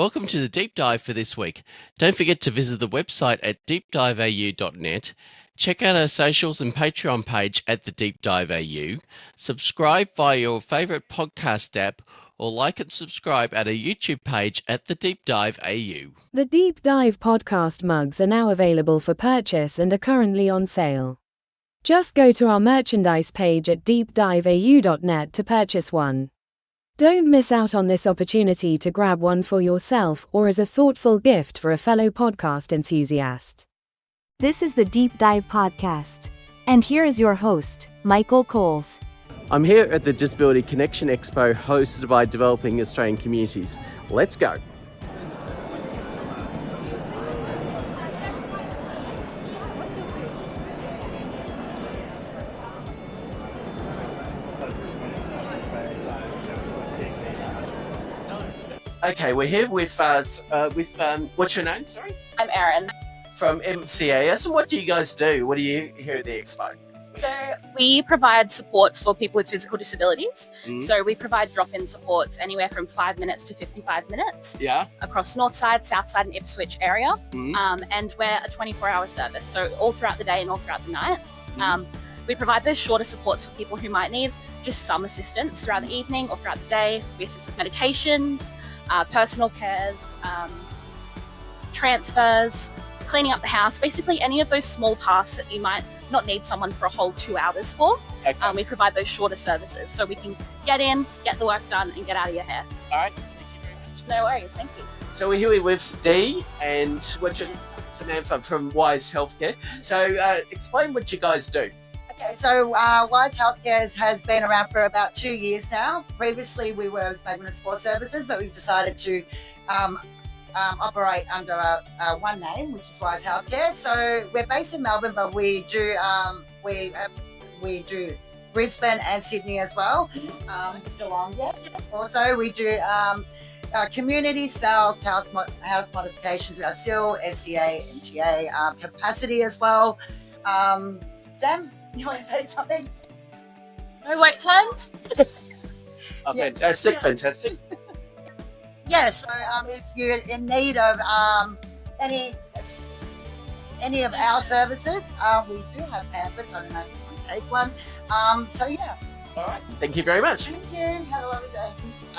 Welcome to the deep dive for this week. Don't forget to visit the website at deepdiveau.net. Check out our socials and Patreon page at the Deep Dive AU. Subscribe via your favourite podcast app or like and subscribe at our YouTube page at the Deep Dive AU. The Deep Dive podcast mugs are now available for purchase and are currently on sale. Just go to our merchandise page at deepdiveau.net to purchase one. Don't miss out on this opportunity to grab one for yourself or as a thoughtful gift for a fellow podcast enthusiast. This is the Deep Dive Podcast. And here is your host, Michael Coles. I'm here at the Disability Connection Expo hosted by Developing Australian Communities. Let's go. Okay, we're here with what's your name? Sorry, I'm Erin. From MCAS. And what do you guys do? What do you here at the expo? So we provide support for people with physical disabilities. So we provide drop-in supports anywhere from 5 minutes to 55 minutes. Yeah. Across Northside, Southside, and Ipswich area. And we're a 24-hour service, so all throughout the day and all throughout the night. We provide those shorter supports for people who might need just some assistance throughout the evening or throughout the day. We assist with medications, personal cares, transfers, cleaning up the house, basically any of those small tasks that you might not need someone for a whole 2 hours for. Okay. We provide those shorter services so we can get in, get the work done, and get out of your hair. All right, thank you very much. No worries, thank you. So we're here with Dee, and what's your name from Wise Healthcare. So explain what you guys do. Okay, so Wise Healthcare has been around for about 2 years now. Previously, we were Segment Sport Services, but we've decided to operate under one name, which is Wise Healthcare. So we're based in Melbourne, but we do Brisbane and Sydney as well. Geelong, yes. Also, we do community, self, house modifications, SIL, SDA, NTA, capacity as well. Sam, you want to say something? No wait times? Oh, fantastic, fantastic. Yes, so if you're in need of any of our services, we do have pamphlets. I don't know if you want to take one. So yeah. All right. Thank you very much. Thank you. Have a lovely day.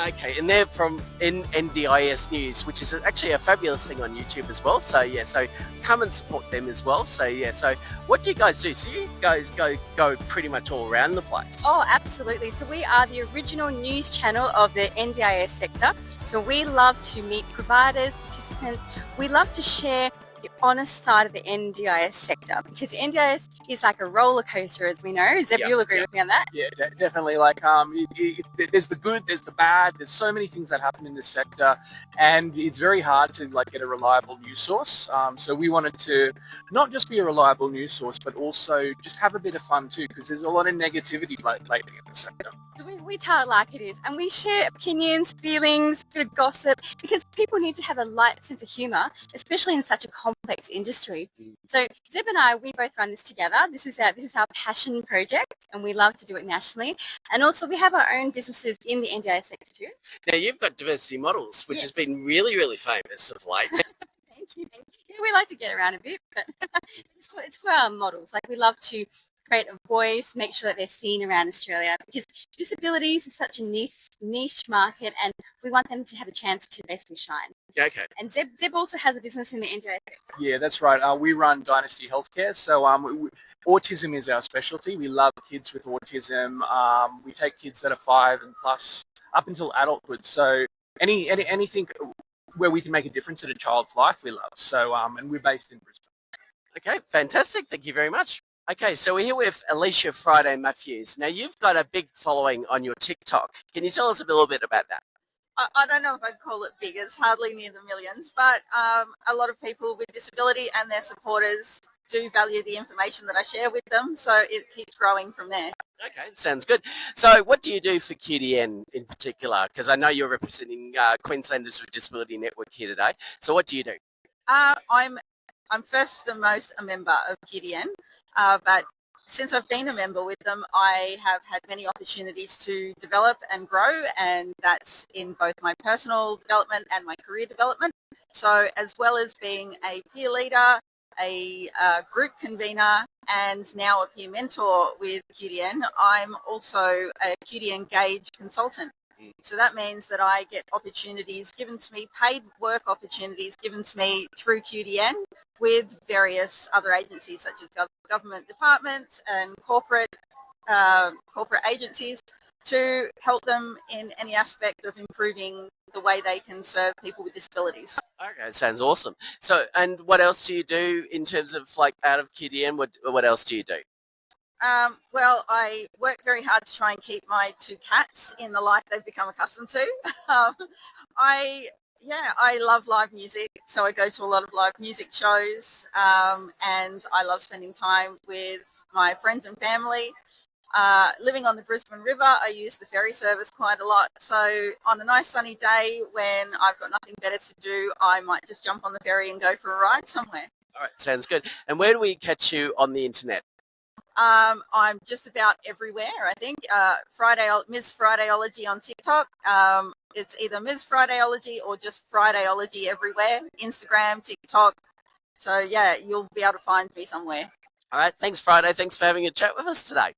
Okay, and they're from NDIS News, which is actually a fabulous thing on YouTube as well. So yeah, so come and support them as well. So yeah, so what do you guys do? So you guys go pretty much all around the place. Oh, absolutely. So we are the original news channel of the NDIS sector. So we love to meet providers, participants. We love to share the honest side of the NDIS sector because the NDIS is like a roller coaster, as we know. Zeb, you'll agree with me on that? Yeah, definitely. Like, there's the good, there's the bad. There's so many things that happen in this sector, and it's very hard to get a reliable news source. So we wanted to not just be a reliable news source, but also just have a bit of fun too, because there's a lot of negativity lately in the sector. So we tell it like it is, and we share opinions, feelings, bit of gossip, because people need to have a light sense of humour, especially in such a complex industry. So Zeb and I, we both run this together. This is our passion project, and we love to do it nationally. And also, we have our own businesses in the NDIS sector too. Now you've got Diversity Models, which has been really, really famous of late. Thank you. Yeah, we like to get around a bit, but it's for our models. Like, we love to create a voice, make sure that they're seen around Australia, because disabilities is such a niche market, and we want them to have a chance to basically shine. Okay. And Zeb also has a business in the NDIS sector. Yeah, that's right. We run Dynasty Healthcare. So autism is our specialty. We love kids with autism. We take kids that are 5 and plus up until adulthood. So anything where we can make a difference in a child's life, we love. So and we're based in Brisbane. Okay, fantastic. Thank you very much. Okay, so we're here with Alicia Friday Matthews. Now you've got a big following on your TikTok. Can you tell us a little bit about that? I don't know if I'd call it big, it's hardly near the millions, but a lot of people with disability and their supporters do value the information that I share with them, so it keeps growing from there. Okay, sounds good. So what do you do for QDN in particular? Because I know you're representing Queenslanders with Disability Network here today. So what do you do? I'm first and most a member of QDN, but since I've been a member with them, I have had many opportunities to develop and grow, and that's in both my personal development and my career development. So as well as being a peer leader, a group convener, and now a peer mentor with QDN, I'm also a QDN Gauge consultant. So that means that I get opportunities given to me, paid work opportunities given to me through QDN with various other agencies such as government departments and corporate agencies to help them in any aspect of improving the way they can serve people with disabilities. Okay, sounds awesome. So, and what else do you do in terms of like out of QDN? What else do you do? Well, I work very hard to try and keep my two cats in the life they've become accustomed to. um, I love live music, so I go to a lot of live music shows, and I love spending time with my friends and family. Living on the Brisbane River, I use the ferry service quite a lot. So on a nice sunny day when I've got nothing better to do, I might just jump on the ferry and go for a ride somewhere. All right, sounds good. And where do we catch you on the internet? I'm just about everywhere, I think. Ms. Fridayology on TikTok. It's either Ms. Fridayology or just Fridayology everywhere. Instagram, TikTok. So yeah, you'll be able to find me somewhere. All right, thanks Friday. Thanks for having a chat with us today.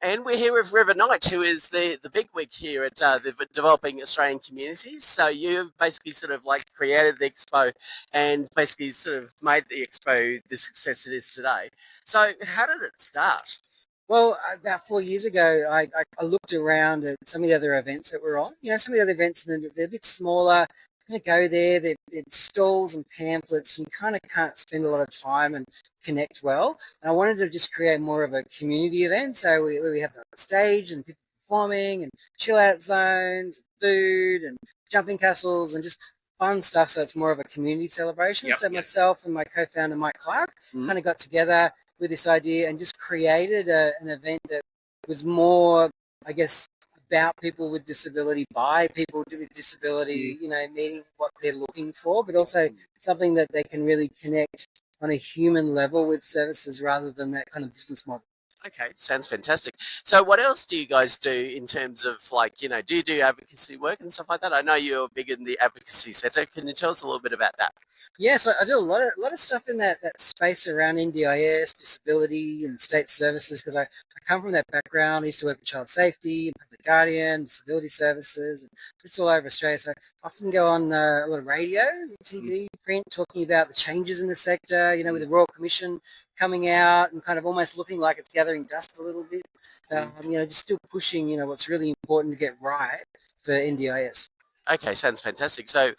And we're here with River Knight, who is the bigwig here at the Developing Australian Communities. So you basically sort of like created the expo and basically sort of made the expo the success it is today. So how did it start? Well, about 4 years ago, I looked around at some of the other events that were on. Some of the other events, they're a bit smaller. Kind of go there, they're stalls and pamphlets, and you kind of can't spend a lot of time and connect well. And I wanted to just create more of a community event, so we have the stage and people performing and chill out zones, food and jumping castles and just fun stuff, so it's more of a community celebration. Myself and my co-founder Mike Clark kind of got together with this idea and just created an event that was more, I guess, about people with disability, by people with disability, meeting what they're looking for, but also something that they can really connect on a human level with services rather than that kind of business model. Okay, sounds fantastic. So what else do you guys do in terms of like, do you do advocacy work and stuff like that? I know you're big in the advocacy sector. Can you tell us a little bit about that? Yeah, so I do a lot of stuff in that space around NDIS, disability and state services, because I come from that background. I used to work with child safety, public guardian, disability services, and it's all over Australia. So I often go on a lot of radio, TV, print, talking about the changes in the sector, with the Royal Commission coming out and kind of almost looking like it's gathering dust a little bit. Just still pushing, what's really important to get right for NDIS. Okay, sounds fantastic. So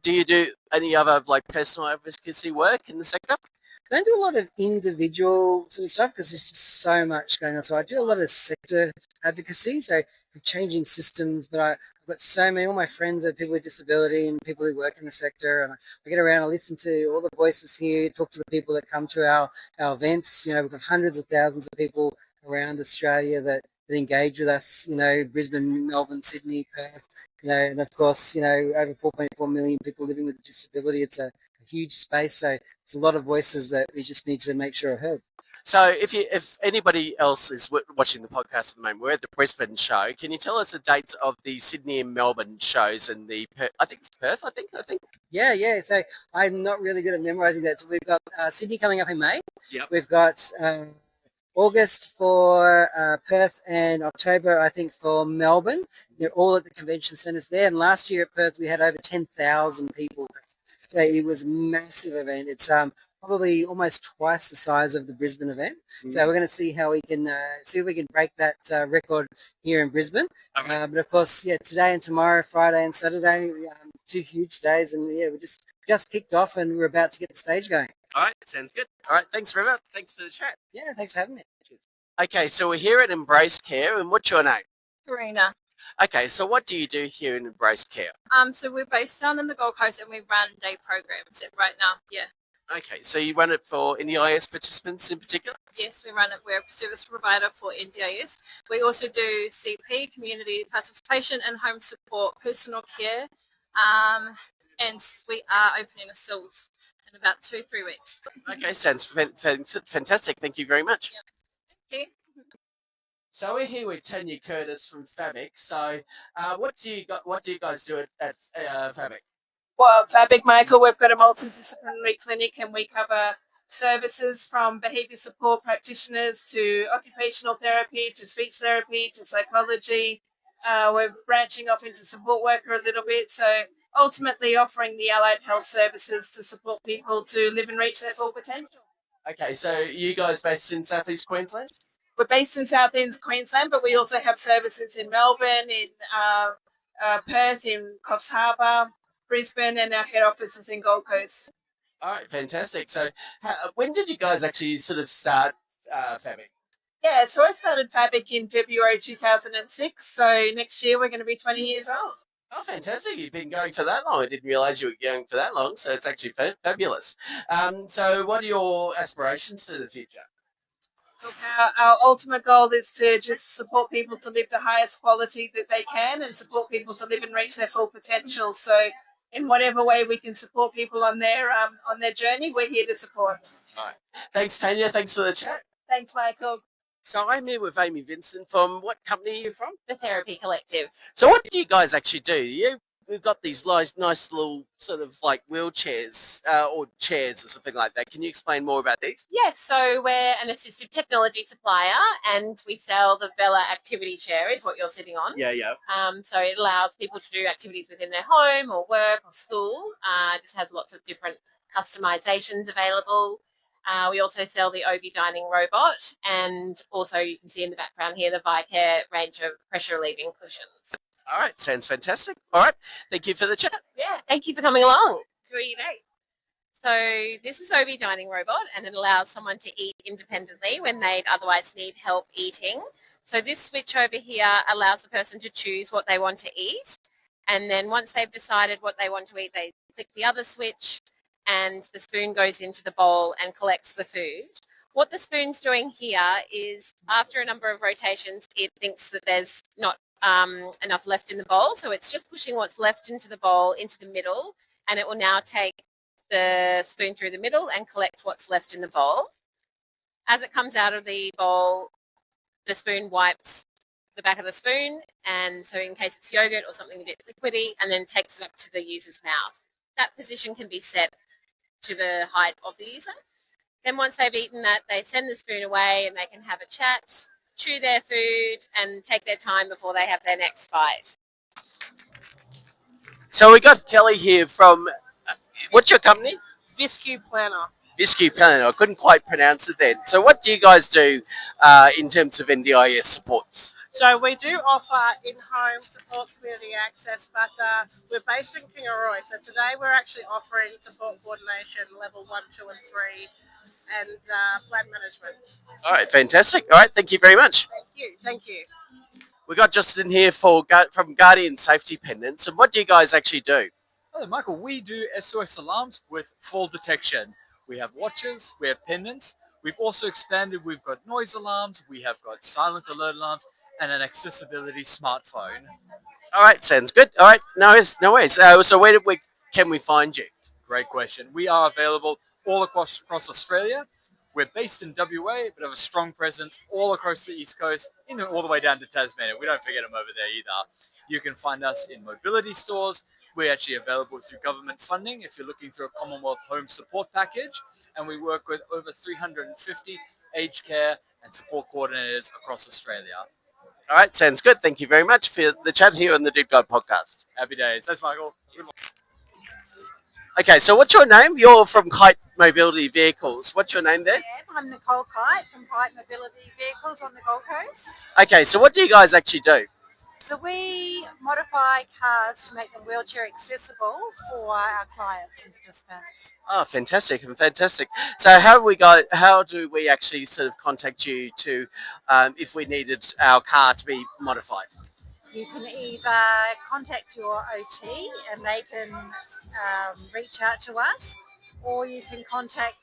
do you do any other like personal advocacy work in the sector? I don't do a lot of individual sort of stuff because there's just so much going on. So I do a lot of sector advocacy, so changing systems, but I've got so many, all my friends are people with disability and people who work in the sector, and I get around, I listen to all the voices here, talk to the people that come to our events. We've got hundreds of thousands of people around Australia that engage with us, Brisbane, Melbourne, Sydney, Perth, and of course, over 4.4 million people living with a disability. It's a huge space, so it's a lot of voices that we just need to make sure are heard. So if anybody else is watching the podcast at the moment, we're at the Brisbane show. Can you tell us the dates of the Sydney and Melbourne shows and I think it's Perth, I think. Yeah. So I'm not really good at memorising that. So we've got Sydney coming up in May. Yep. We've got August for Perth and October, I think, for Melbourne. They're all at the convention centres there. And last year at Perth, we had over 10,000 people. So it was a massive event. It's probably almost twice the size of the Brisbane event. So we're going to see how we can see if we can break that record here in Brisbane. Okay. But of course, today and tomorrow, Friday and Saturday, 2 huge days, and we just kicked off, and we're about to get the stage going. All right, sounds good. All right, thanks, River. Thanks for the chat. Yeah, thanks for having me. Cheers. Okay, so we're here at Embrace Care, and what's your name? Karina. Okay, so what do you do here in Embrace Care? So we're based down in the Gold Coast and we run day programs right now, yeah. Okay, so you run it for NDIS participants in particular? Yes, we run it. We're a service provider for NDIS. We also do CP, community participation and home support, personal care, and we are opening a SILS in about 2-3 weeks. Okay, sounds fantastic. Thank you very much. Yep. Okay. So we're here with Tanya Curtis from Fabric. So what do you guys do at Fabric? Well, at Fabric, Michael, we've got a multidisciplinary clinic and we cover services from behaviour support practitioners to occupational therapy to speech therapy to psychology. We're branching off into support worker a little bit. So ultimately offering the allied health services to support people to live and reach their full potential. Okay, so you guys based in South East Queensland? We're based in South East Queensland, but we also have services in Melbourne, in Perth, in Coffs Harbour, Brisbane, and our head office is in Gold Coast. All right, fantastic. So when did you guys actually sort of start Fabric? Yeah, so I started Fabric in February 2006. So next year we're going to be 20 years old. Oh, fantastic. You've been going for that long. I didn't realise you were going for that long, so it's actually fabulous. So what are your aspirations for the future? Our ultimate goal is to just support people to live the highest quality that they can and support people to live and reach their full potential. So in whatever way we can support people on their journey, we're here to support. All right. Thanks, Tanya. Thanks for the chat. Thanks, Michael. So I'm here with Amy Vincent from what company are you from? The Therapy Collective. So what do you guys actually do? We've got these nice little sort of like wheelchairs or chairs or something like that. Can you explain more about these? Yes, so we're an assistive technology supplier and we sell the Vela activity chair is what you're sitting on. Yeah. So it allows people to do activities within their home or work or school. It just has lots of different customizations available. We also sell the Obi dining robot, and also you can see in the background here the Vicare range of pressure relieving cushions. All right, sounds fantastic. All right, thank you for the chat. Yeah, thank you for coming along. Enjoy your day. So this is Obi dining robot, and it allows someone to eat independently when they'd otherwise need help eating. So this switch over here allows the person to choose what they want to eat, and then once they've decided what they want to eat, they click the other switch and the spoon goes into the bowl and collects the food. What the spoon's doing here is after a number of rotations, it thinks that there's not enough left in the bowl. So it's just pushing what's left into the bowl into the middle, and it will now take the spoon through the middle and collect what's left in the bowl. As it comes out of the bowl, the spoon wipes the back of the spoon, and so in case it's yogurt or something a bit liquidy, and then takes it up to the user's mouth. That position can be set to the height of the user. Then once they've eaten that, they send the spoon away and they can have a chat, chew their food and take their time before they have their next bite. So we got Kelly here from, what's your company? Viscu Planner. Viscu Planner. I couldn't quite pronounce it then. So what do you guys do in terms of NDIS supports? So we do offer in-home support community access, but we're based in Kingaroy. So today we're actually offering support coordination level 1, 2 and 3 and plan management. All right, fantastic. All right, thank you very much. Thank you. We got Justin here from Guardian Safety Pendants. And what do you guys actually do? Hello, Michael. We do SOS alarms with fall detection. We have watches, we have pendants. We've also expanded. We've got noise alarms, we have got silent alert alarms, and an accessibility smartphone. All right, sounds good. All right, no worries. So where can we find you? Great question. We are available all across Australia. We're based in WA, but have a strong presence all across the East Coast, even all the way down to Tasmania. We don't forget them over there either. You can find us in mobility stores. We're actually available through government funding if you're looking through a Commonwealth Home Support Package. And we work with over 350 aged care and support coordinators across Australia. All right, sounds good. Thank you very much for the chat here on the Deep Dive podcast. Happy days. Thanks, Michael. Okay, so what's your name? You're from Kite Mobility Vehicles. What's your name there? Yeah, I'm Nicole Kite from Kite Mobility Vehicles on the Gold Coast. Okay, so what do you guys actually do? So we modify cars to make them wheelchair accessible for our clients and participants. Oh, fantastic. So how do we actually sort of contact you to if we needed our car to be modified? You can either contact your OT and they can reach out to us, or you can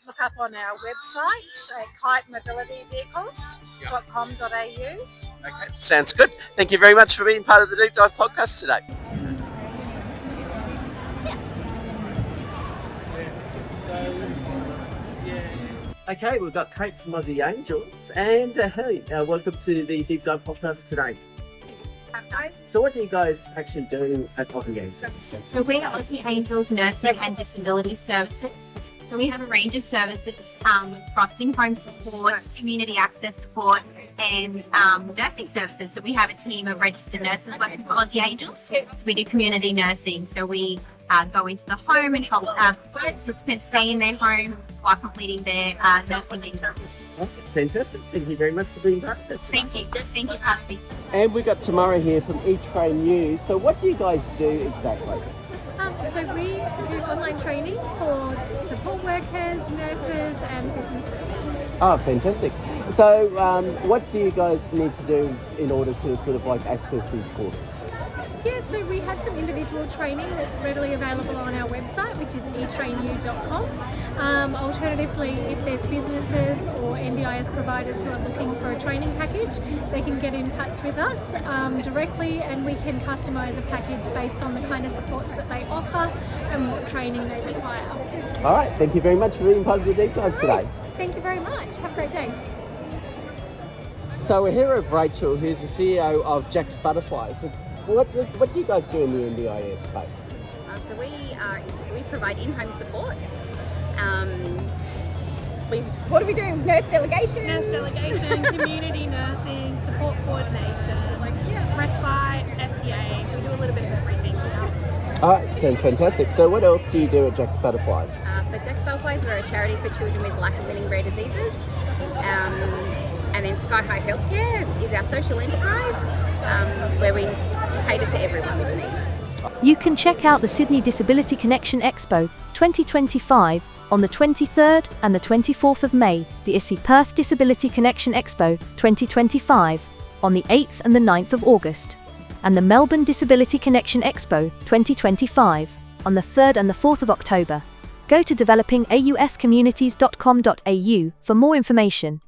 look up on our website at kitemobilityvehicles.com.au. Okay, sounds good. Thank you very much for being part of the Deep Dive podcast today. Okay, we've got Kate from Aussie Angels, and hey, welcome to the Deep Dive podcast today. So what do you guys actually do at Aussie Angels? So we are Aussie Angels Nursing and Disability Services. So we have a range of services, from home support, community access support, and nursing services. So we have a team of registered nurses working for Aussie Angels. So we do community nursing. So we go into the home and help participants stay in their home while completing their nursing needs. Fantastic. Thank you very much for being part of it. Thank you. Thank you for having me. And we've got Tamara here from eTrain U. So what do you guys do exactly? So we do online training for support workers, nurses and businesses. Oh, fantastic. So what do you guys need to do in order to sort of like access these courses? Yeah, so we have some individual training that's readily available on our website, which is etrainu.com. Alternatively, if there's businesses or NDIS providers who are looking for a training package, they can get in touch with us directly, and we can customise a package based on the kind of supports that they offer and what training they require. All right, thank you very much for being part of the deep dive today. Thank you very much. Have a great day. So we're here with Rachel, who's the CEO of Jack's Butterflies. What do you guys do in the NDIS space? So we provide in-home supports. What do we do? Nurse delegation? Nurse delegation, community nursing, support coordination, respite, SDA. We do a little bit of everything now. All right, sounds fantastic. So what else do you do at Jack's Butterflies? So Jack's Butterflies, we're a charity for children with life-limiting rare diseases. And then Sky High Healthcare is our social enterprise, where we cater to everyone with needs. You can check out the Sydney Disability Connection Expo 2025 on the 23rd and the 24th of May, the ISI Perth Disability Connection Expo 2025 on the 8th and the 9th of August, and the Melbourne Disability Connection Expo 2025 on the 3rd and the 4th of October. Go to developingauscommunities.com.au for more information.